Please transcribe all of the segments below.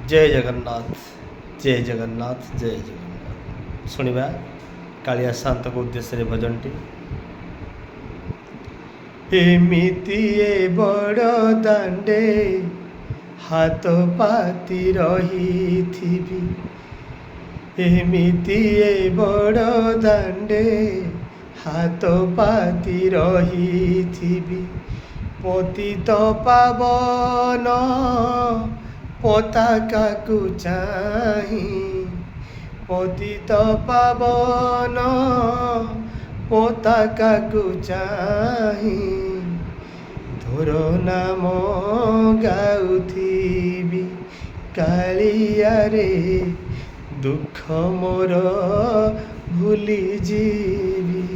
जय जगन्नाथ जय जगन्नाथ जय जगन्नाथ। शुणा कालिया शांत को उद्देश्य भजनटी। एमिति बड़ दांडे हाथ पाती रही थी, एमिति बड़ दांडे हाथ पाती रही थी, पतित पावन पताका को चाही, पतित पावन पताका को चाही, तोर नाम गाउथिबी कालिया रे, दुख मोर भूली जीवी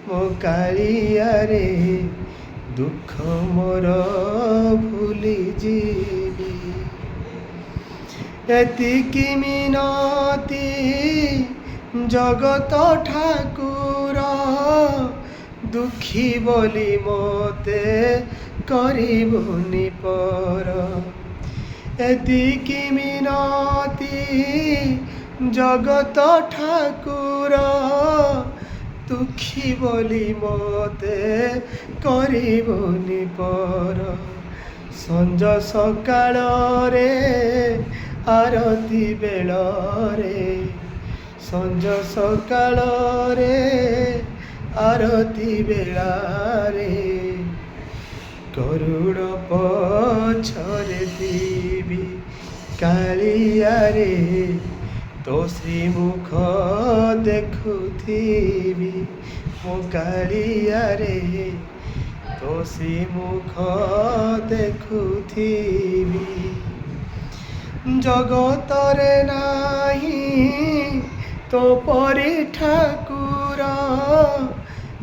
मो कालिया रे, दुख मोर भूली जीवी। एतिकी मिनती जगत ठाकुर, दुखी बोली मते करिबुनि पर। एतिकी मिनती जगत ठाकुर, दुखी बोली मते करिबुनि पर। संज सकाळ रे आरती बेल रे, संज सकाळ रे आरती बेला रे, गरुड़ पछरे थीबी कालिया रे, तो श्रीमुख देखुथीबी मो कालिया रे, तो श्रीमुख देखुथीबी। जगतरे नाही तो परी ठाकुर,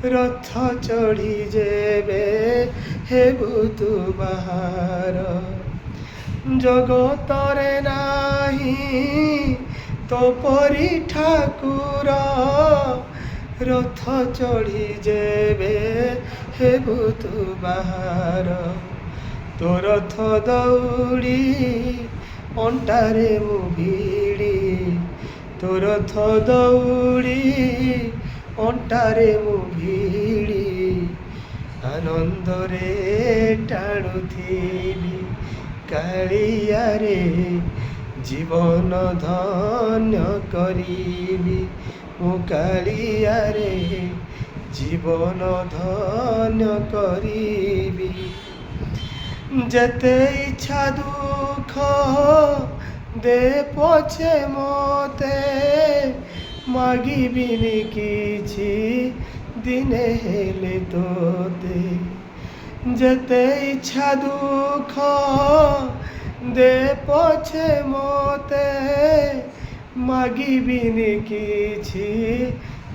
रथ चढ़ी जेबे हेबु तु बाहार। जगतरे नाही तो परी ठाकुर, रथ चढ़ी जेबे हेबु तु बाहार। तो रथ दौड़ी अंटारे मु भिड़ी, तो रथ दौड़ी अंटारे मु भिड़ी, आनंद रे टाणुथीबी कालिया रे, जीवन धन्य करीबी मु कालिया रे, जीवन धन्य करीबी। जेते इच्छा दुख दे पछे मते, मागिबिनी किछि दिने हेले तोते। जेते इच्छा दुख दे पछे मते, मागिबिनी किछि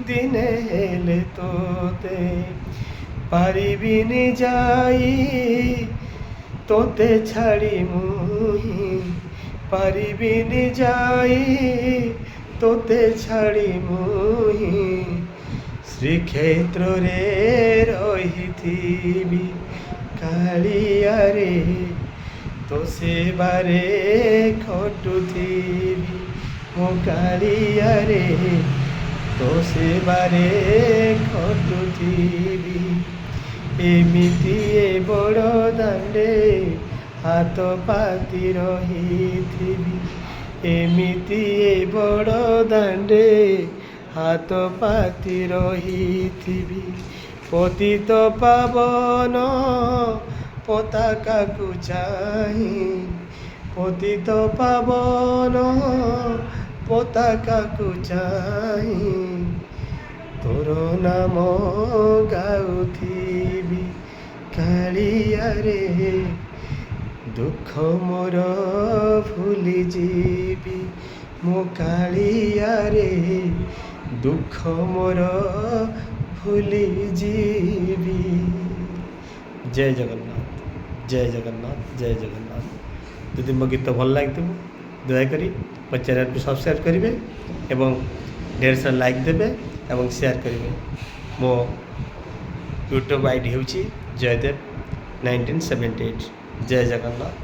दिने हेले तोते। पारिबिनी जाई तोते छाड़ी मुही, पारिबिनी जाई तोते छाड़ी मुही, श्रीक्षेत्र रे रहिथिबी कालिया रे, तो सेबारे खटुथिबी मो कालिया रे, तो सेबारे खटुथिबी। एमिति बड़ दांडे हाथ पाती रहिथिबी, एमिति बड़ दांडे हाथ पाती रहिथिबी, पतित पावन पताका को चाही, पतित पावन पताका को चाही, तोर नाम गाउथिबी कालिया रे, दुख मोर भूली जीवी मो कालिया रे, दुख मोर भूली जीवी। जय जगन्नाथ जय जगन्नाथ जय जगन्नाथ। यदि मो गीत भल लगे दयाकोरी मो चैनल को सब्सक्राइब करेंगे एवं ढेर सारा लाइक देवे एवं शेयर करेंगे। मो यूट्यूब आईडी हूँ जयदेव 1978। जय जगन्नाथ।